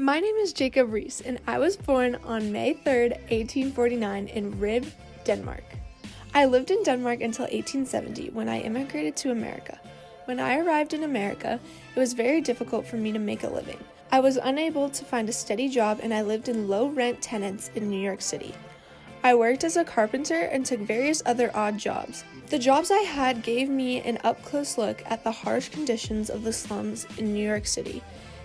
My name is Jacob Riis, and I was born on May 3rd, 1849 in Rib, Denmark. I lived in Denmark until 1870 when I immigrated to America. When I arrived in America, it was very difficult for me to make a living. I was unable to find a steady job and I lived in low-rent tenants in New York City. I worked as a carpenter and took various other odd jobs. The jobs I had gave me an up-close look at the harsh conditions of the slums in New York City.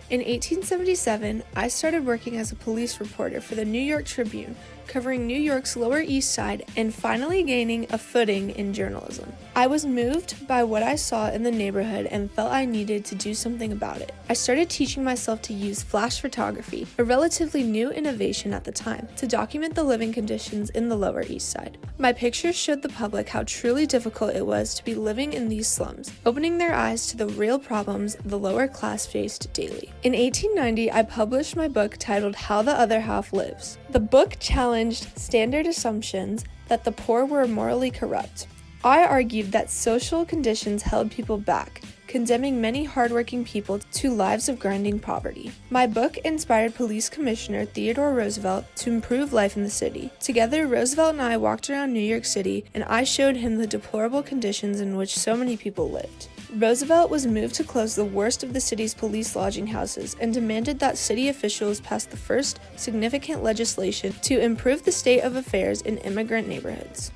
In 1877, I started working as a police reporter for the New York Tribune, covering New York's Lower East Side and finally gaining a footing in journalism. I was moved by what I saw in the neighborhood and felt I needed to do something about it. I started teaching myself to use flash photography, a relatively new innovation at the time, to document the living conditions in the Lower East Side. My pictures showed the public how truly difficult it was to be living in these slums, opening their eyes to the real problems the lower class faced daily. In 1890, I published my book titled How the Other Half Lives. The book challenged standard assumptions that the poor were morally corrupt. I argued that social conditions held people back, condemning many hardworking people to lives of grinding poverty. My book inspired Police Commissioner Theodore Roosevelt to improve life in the city. Together, Roosevelt and I walked around New York City, and I showed him the deplorable conditions in which so many people lived. Roosevelt was moved to close the worst of the city's police lodging houses and demanded that city officials pass the first significant legislation to improve the state of affairs in immigrant neighborhoods.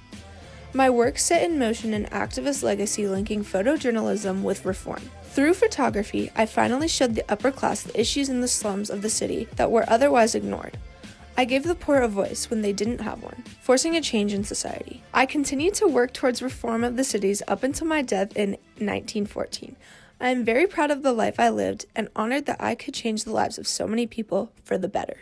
My work set in motion an activist legacy linking photojournalism with reform. Through photography, I finally showed the upper class the issues in the slums of the city that were otherwise ignored. I gave the poor a voice when they didn't have one, forcing a change in society. I continued to work towards reform of the cities up until my death in 1914. I am very proud of the life I lived and honored that I could change the lives of so many people for the better.